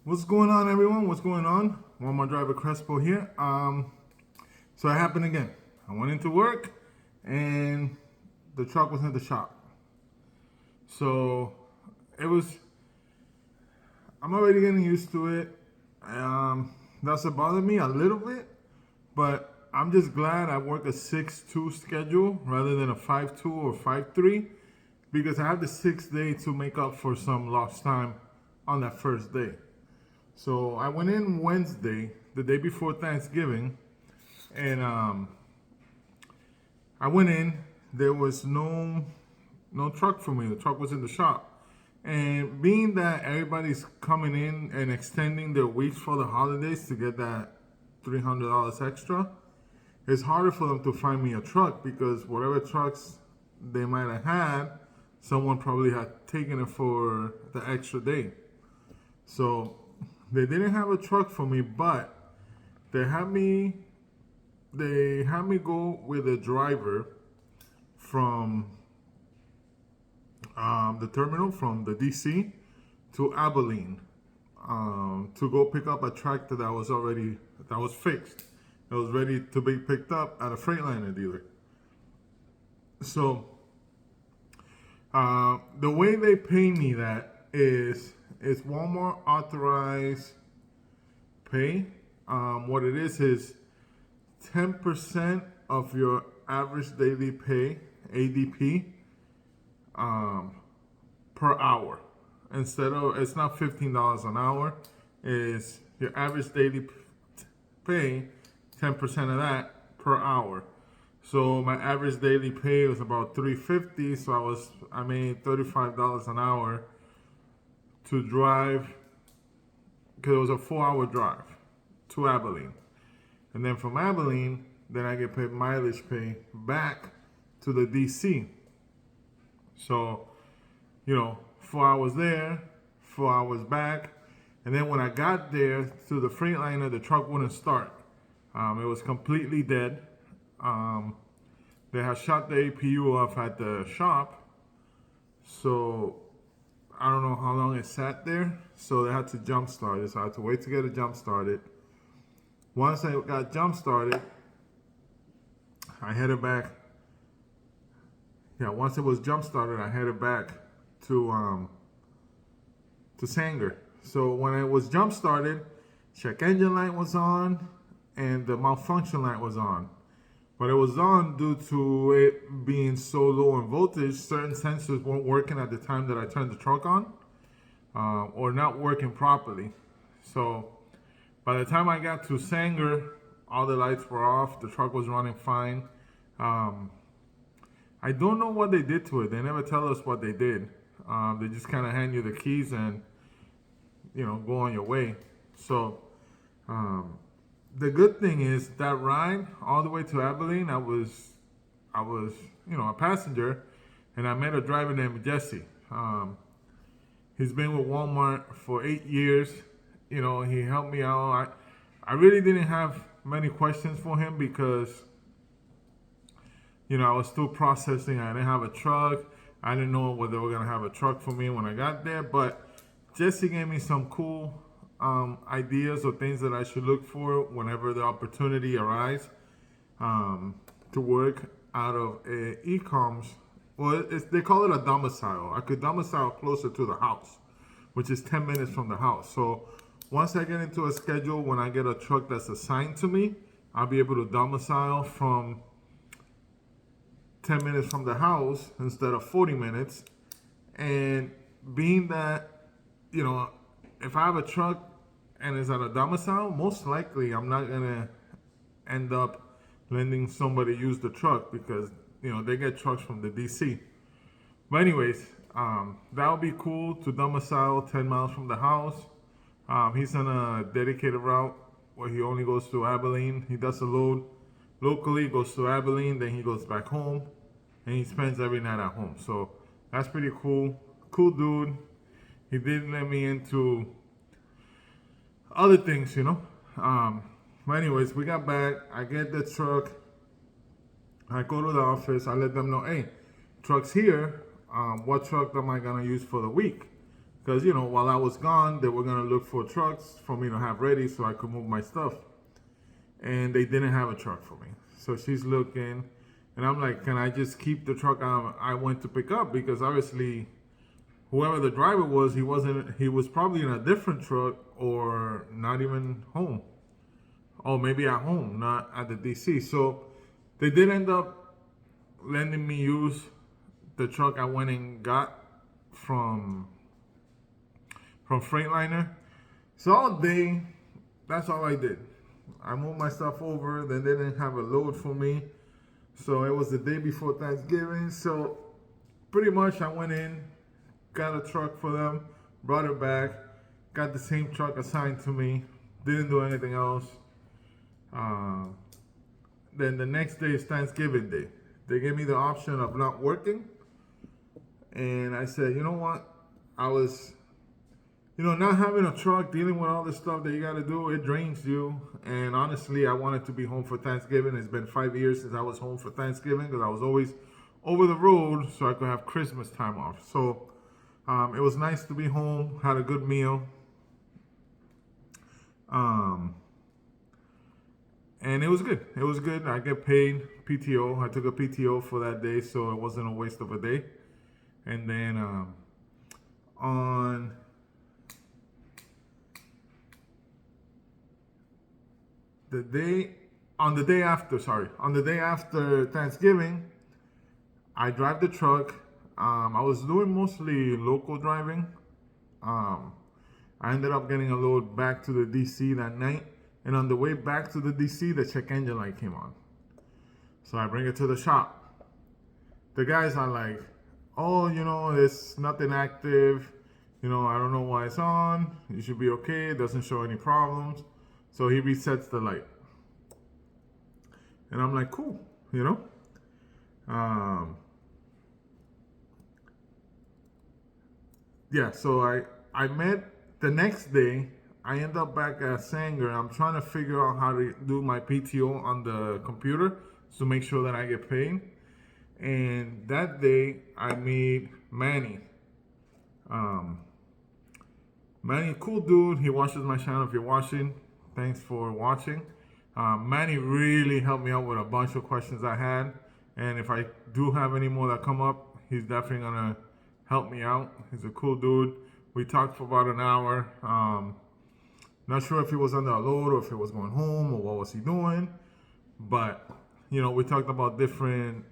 What's going on, everyone? What's going on? Walmart driver Crespo here. So it happened again. I went into work, and the truck was in the shop. So it was. I'm already getting used to it. Doesn't bother me a little bit, but I'm just glad I work a 6-2 schedule rather than a 5-2 or 5-3, because I have the 6th day to make up for some lost time on that first day. So I went in Wednesday, the day before Thanksgiving, and I went in. There was no truck for me. The truck was in the shop. And being that everybody's coming in and extending their weeks for the holidays to get that $300 extra, it's harder for them to find me a truck, because whatever trucks they might have had, someone probably had taken it for the extra day. So they didn't have a truck for me, but they had me go with a driver from the terminal, from the DC to Abilene, to go pick up a tractor that was fixed. It was ready to be picked up at a Freightliner dealer. So the way they pay me that is Walmart authorized pay. What it is 10% of your average daily pay, ADP, per hour. Instead of, it's not $15 an hour, is your average daily pay, 10% of that per hour. So my average daily pay was about $350, so I made $35 an hour to drive, because it was a 4-hour drive to Abilene. And then from Abilene, then I get paid mileage pay back to the DC. So, 4 hours there, 4 hours back. And then when I got there to the Freightliner, the truck wouldn't start. It was completely dead. They had shut the APU off at the shop. So I don't know how long it sat there. So they had to jump start it. So I had to wait to get it jump started. Once I got jump started, I headed back. Once it was jump started, I headed back to Sanger. So when it was jump started, check engine light was on and the malfunction light was on. But it was on due to it being so low in voltage. Certain sensors weren't working at the time that I turned the truck on, or not working properly. So by the time I got to Sanger, all the lights were off. The truck was running fine. I don't know what they did to it. They never tell us what they did. They just kind of hand you the keys and, go on your way. So the good thing is that ride all the way to Abilene, I was, a passenger, and I met a driver named Jesse. He's been with Walmart for 8 years. He helped me out. I really didn't have many questions for him because, I was still processing. I didn't have a truck. I didn't know whether they were going to have a truck for me when I got there. But Jesse gave me some cool ideas or things that I should look for whenever the opportunity arises, to work out of a e-coms. Well, they call it a domicile. I could domicile closer to the house, which is 10 minutes from the house. So once I get into a schedule, when I get a truck that's assigned to me, I'll be able to domicile from 10 minutes from the house instead of 40 minutes. And being that, if I have a truck and it's at a domicile, most likely I'm not going to end up letting somebody use the truck, because, they get trucks from the DC. But anyways, that would be cool to domicile 10 miles from the house. He's on a dedicated route where he only goes to Abilene. He does a load locally, goes to Abilene, then he goes back home, and he spends every night at home. So that's pretty cool. Cool dude. He did let me into other things, But anyways, we got back. I get the truck. I go to the office. I let them know, hey, truck's here. What truck am I going to use for the week? because while I was gone, they were gonna look for trucks for me to have ready so I could move my stuff, and they didn't have a truck for me. So she's looking, and I'm like, can I just keep the truck I went to pick up? Because obviously, whoever the driver was, he was probably in a different truck or not even home. Or maybe at home, not at the DC. So they did end up letting me use the truck I went and got from Freightliner. So all day, that's all I did. I moved my stuff over. Then they didn't have a load for me. So it was the day before Thanksgiving. So pretty much I went in, got a truck for them, brought it back, got the same truck assigned to me, didn't do anything else. Then the next day is Thanksgiving Day. They gave me the option of not working. And I said, you know what? I was, not having a truck, dealing with all the stuff that you got to do, it drains you. And honestly, I wanted to be home for Thanksgiving. It's been 5 years since I was home for Thanksgiving because I was always over the road so I could have Christmas time off. So it was nice to be home, had a good meal. And it was good. It was good. I get paid PTO. I took a PTO for that day, so it wasn't a waste of a day. And then on the day after Thanksgiving, I drive the truck. I was doing mostly local driving. I ended up getting a load back to the DC that night. And on the way back to the DC, the check engine light came on. So I bring it to the shop. The guys are like, oh, it's nothing active. I don't know why it's on. You should be okay. It doesn't show any problems. So he resets the light. And I'm like, cool, Yeah, so I met the next day. I end up back at Sanger. I'm trying to figure out how to do my PTO on the computer to make sure that I get paid. And that day, I meet Manny. Manny, cool dude. He watches my channel. If you're watching, thanks for watching. Manny really helped me out with a bunch of questions I had. And if I do have any more that come up, he's definitely going to help me out. He's a cool dude. We talked for about an hour. Not sure if he was under a load or if he was going home or what was he doing. But, we talked about different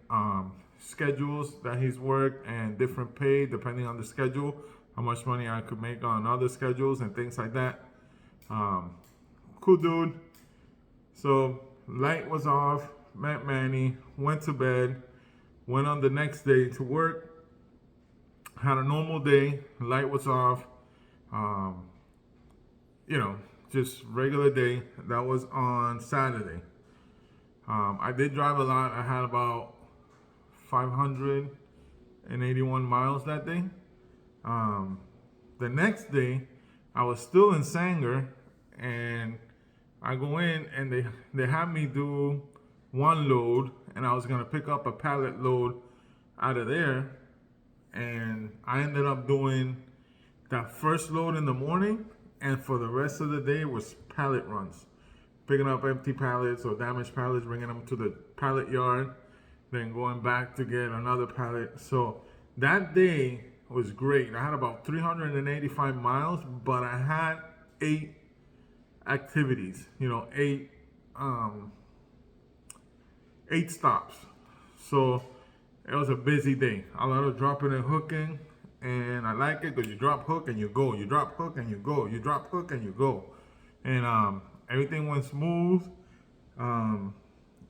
schedules that he's worked and different pay depending on the schedule, how much money I could make on other schedules and things like that. Cool dude. So light was off, met Manny, went to bed, went on the next day to work, had a normal day, light was off. Just regular day. That was on Saturday. I did drive a lot. I had about 581 miles that day. The next day, I was still in Sanger, and I go in, and they had me do one load, and I was gonna pick up a pallet load out of there, and I ended up doing that first load in the morning. And for the rest of the day was pallet runs. Picking up empty pallets or damaged pallets, bringing them to the pallet yard, then going back to get another pallet. So that day was great. I had about 385 miles, but I had 8 activities, 8 stops. So it was a busy day. A lot of dropping and hooking. And I like it because you drop hook and you go. You drop hook and you go. You drop hook and you go. And everything went smooth on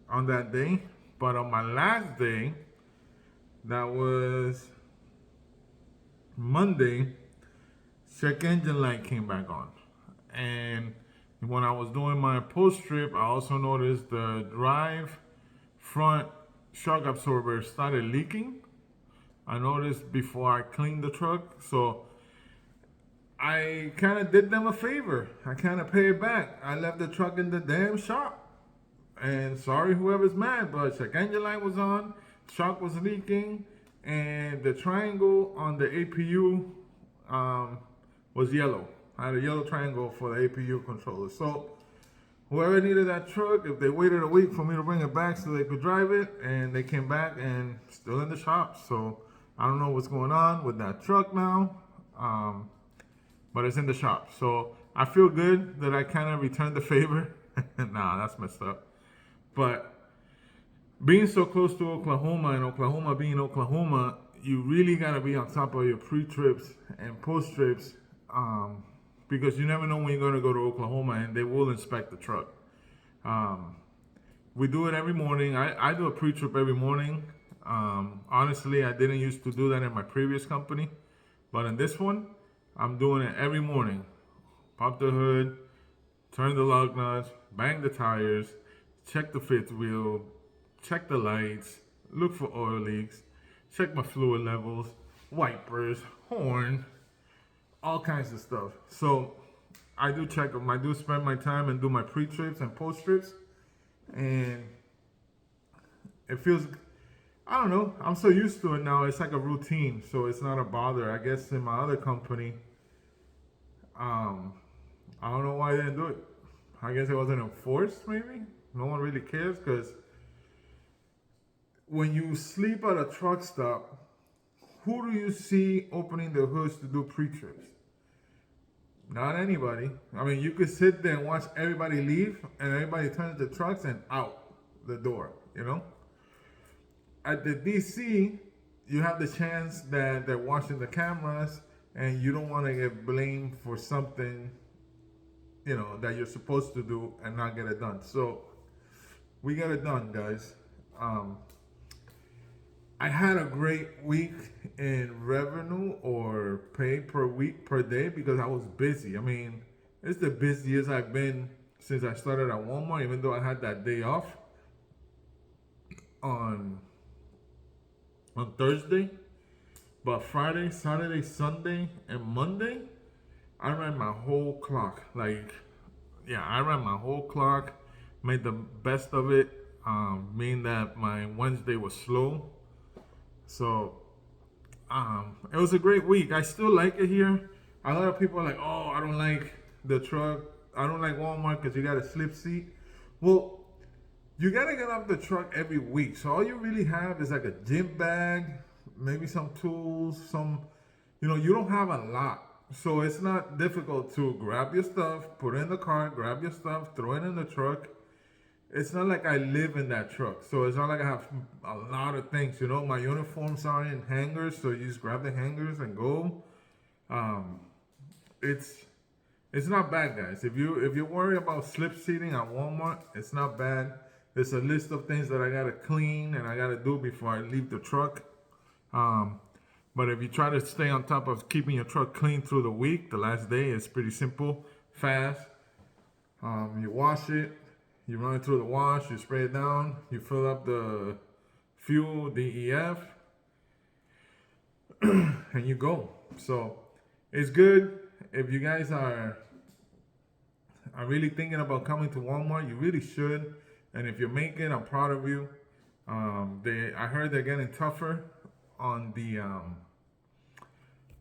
that day. But on my last day, that was Monday, check engine light came back on. And when I was doing my post trip, I also noticed the drive front shock absorber started leaking. I noticed before I cleaned the truck, so I kind of did them a favor. I kind of paid back. I left the truck in the damn shop. And sorry whoever's mad, but check engine light was on, shock was leaking, and the triangle on the APU was yellow. I had a yellow triangle for the APU controller. So whoever needed that truck, if they waited a week for me to bring it back so they could drive it, and they came back and still in the shop. So I don't know what's going on with that truck now, but it's in the shop. So I feel good that I kind of returned the favor. Nah, that's messed up. But being so close to Oklahoma and Oklahoma being Oklahoma, you really got to be on top of your pre-trips and post-trips, because you never know when you're going to go to Oklahoma and they will inspect the truck. We do it every morning. I do a pre-trip every morning. Honestly, I didn't used to do that in my previous company, but in this one, I'm doing it every morning. Pop the hood, turn the lug nuts, bang the tires, check the fifth wheel, check the lights, look for oil leaks, check my fluid levels, wipers, horn, all kinds of stuff. So I do check them. I do spend my time and do my pre-trips and post-trips, and it feels, I don't know, I'm so used to it now. It's like a routine, so it's not a bother. I guess in my other company, I don't know why I didn't do it. I guess it wasn't enforced, maybe. No one really cares, because when you sleep at a truck stop, who do you see opening the hoods to do pre-trips? Not anybody. I mean, you could sit there and watch everybody leave, and everybody turns the trucks and out the door, you know? At the DC, you have the chance that they're watching the cameras, and you don't want to get blamed for something, you know, that you're supposed to do and not get it done. So we get it done, guys. I had a great week in revenue or pay per week, per day, because I was busy. I mean, it's the busiest I've been since I started at Walmart, even though I had that day off on Thursday. But Friday, Saturday, Sunday, and Monday, I ran my whole clock. I ran my whole clock, made the best of it, meaning that my Wednesday was slow. So it was a great week. I still like it here. A lot of people are like, oh, I don't like the truck. I don't like Walmart because you got a slip seat. Well, you got to get off the truck every week. So all you really have is like a gym bag, maybe some tools, you don't have a lot. So it's not difficult to grab your stuff, put it in the car, grab your stuff, throw it in the truck. It's not like I live in that truck. So it's not like I have a lot of things, My uniforms are in hangers, so you just grab the hangers and go. It's not bad, guys. If you worry about slip seating at Walmart, it's not bad. There's a list of things that I gotta clean and I gotta do before I leave the truck. But if you try to stay on top of keeping your truck clean through the week, the last day is pretty simple, fast. You wash it, you run it through the wash, you spray it down, you fill up the fuel, DEF, and you go. So it's good. If you guys are really thinking about coming to Walmart, you really should. And if you make it, I'm proud of you. I heard they're getting tougher on the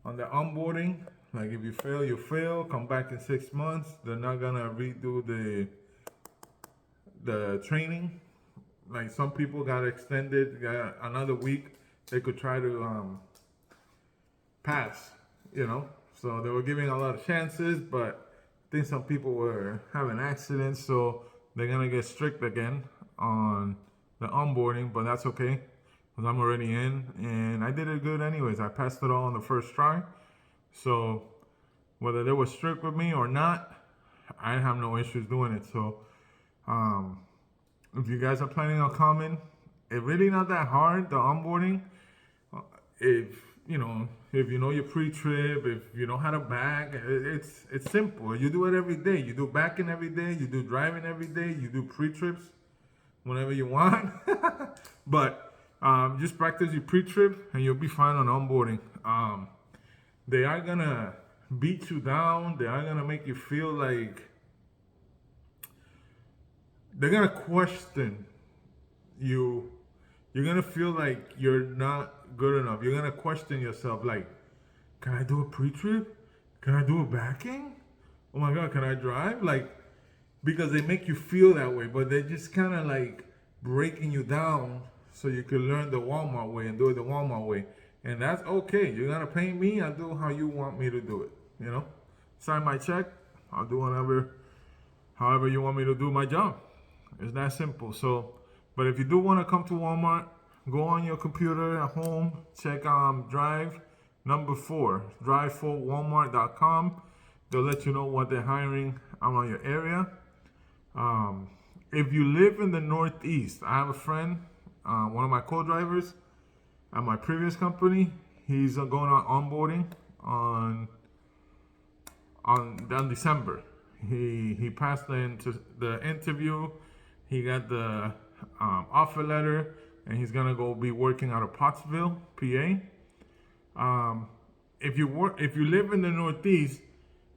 onboarding. Like if you fail, you fail. Come back in 6 months. They're not gonna redo the training. Like some people got extended, got another week. They could try to pass, So they were giving a lot of chances, but I think some people were having accidents, so they're gonna get strict again on the onboarding, but that's okay, because I'm already in, and I did it good anyways. I passed it all on the first try, so whether they were strict with me or not, I have no issues doing it. So if you guys are planning on coming, it's really not that hard, the onboarding. If you know your pre-trip, if you know how to back, it's simple. You do it every day. You do backing every day. You do driving every day. You do pre-trips whenever you want. But just practice your pre-trip and you'll be fine on onboarding. They are gonna beat you down. They are gonna make you feel like they're gonna question you. You're gonna feel like you're not good enough. You're gonna question yourself, like, can I do a pre-trip? can I do a backing? Oh my God, can I drive? Like, because they make you feel that way, but they're just kind of like breaking you down so you can learn the Walmart way and do it the Walmart way. And that's okay. You're gonna pay me, I'll do how you want me to do it. You know? Sign my check, I'll do however you want me to do my job. It's that simple. So, but if you do want to come to Walmart, go on your computer at home, check Drive number 4, drive4walmart.com. They'll let you know what they're hiring around your area. If you live in the Northeast, I have a friend, one of my co-drivers at my previous company. He's going on onboarding on December. He passed the interview. He got the offer letter, and he's gonna go be working out of Pottsville, PA. If you live in the Northeast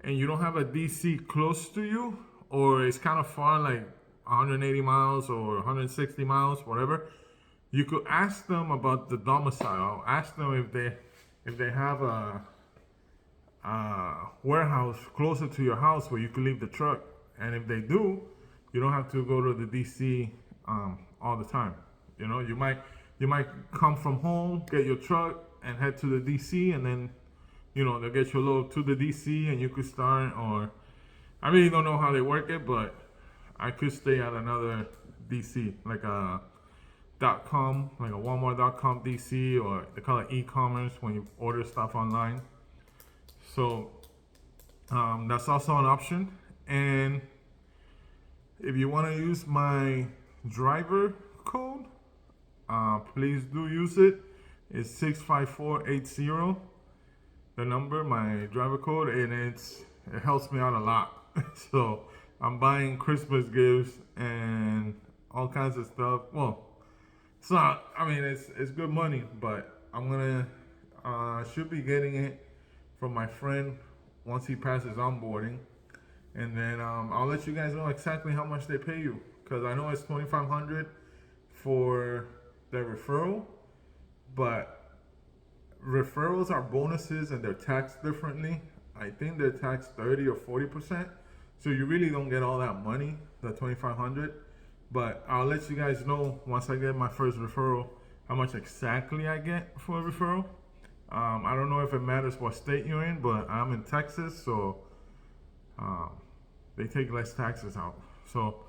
and you don't have a DC close to you, or it's kind of far, like 180 miles or 160 miles, whatever, you could ask them about the domicile. Ask them if they have a warehouse closer to your house where you can leave the truck. And if they do, you don't have to go to the DC all the time. You know, you might come from home, get your truck, and head to the DC, and then, you know, they'll get your load to the DC, and you could start. Or I really don't know how they work it, but I could stay at another DC, like a .com, like a Walmart.com DC, or they call it e-commerce when you order stuff online. So that's also an option. And if you want to use my driver code, please do use it. It's 65480. The number, my driver code, and it helps me out a lot. So I'm buying Christmas gifts and all kinds of stuff. Well, it's not, I mean, it's good money, but I'm gonna should be getting it from my friend once he passes onboarding, and then I'll let you guys know exactly how much they pay you, because I know it's $2,500 for the referral, but referrals are bonuses and they're taxed differently. I think they're taxed 30 or 40%, so you really don't get all that money, the $2,500. But I'll let you guys know once I get my first referral how much exactly I get for a referral. I don't know if it matters what state you're in, but I'm in Texas, so they take less taxes out. So,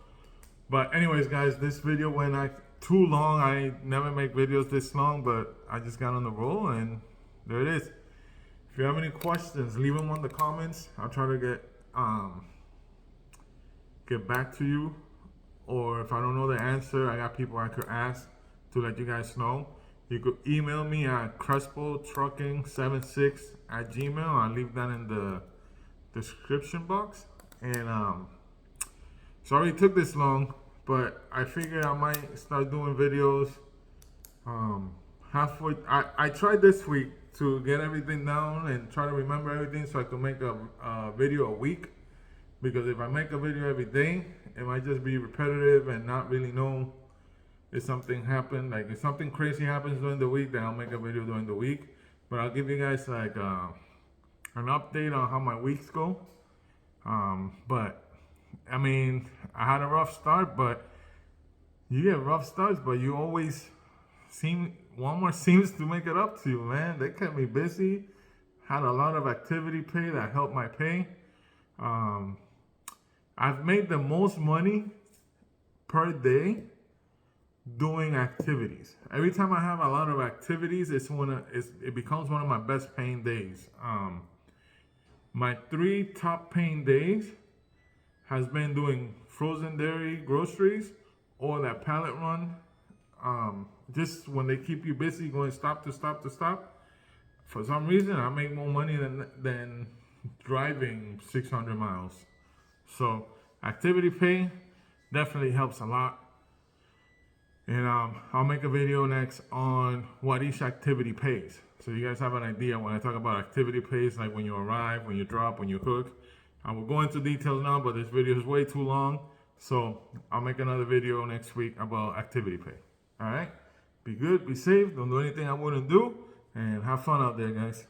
but anyways, guys, this video went too long. I never make videos this long, but I just got on the roll, and there it is. If you have any questions, leave them on the comments. I'll try to get back to you. Or if I don't know the answer, I got people I could ask to let you guys know. You could email me at crespotrucking76@gmail. I'll leave that in the description box. And sorry it took this long, but I figured I might start doing videos halfway. I tried this week to get everything down and try to remember everything so I could make a video a week. Because if I make a video every day, it might just be repetitive and not really know if something happened. Like if something crazy happens during the week, then I'll make a video during the week. But I'll give you guys like an update on how my weeks go. But I mean, I had a rough start, but you get rough starts, but you always Walmart seems to make it up to you, man. They kept me busy, had a lot of activity pay that helped my pay. I've made the most money per day doing activities. Every time I have a lot of activities, it becomes one of my best paying days. My 3 top paying days has been doing frozen dairy groceries or that pallet run. Just when they keep you busy going stop to stop to stop. For some reason, I make more money than driving 600 miles. So activity pay definitely helps a lot. And I'll make a video next on what each activity pays. So you guys have an idea when I talk about activity pays, like when you arrive, when you drop, when you cook. I will go into details now, but this video is way too long. So I'll make another video next week about activity pay. All right? Be good, be safe, don't do anything I wouldn't do, and have fun out there, guys.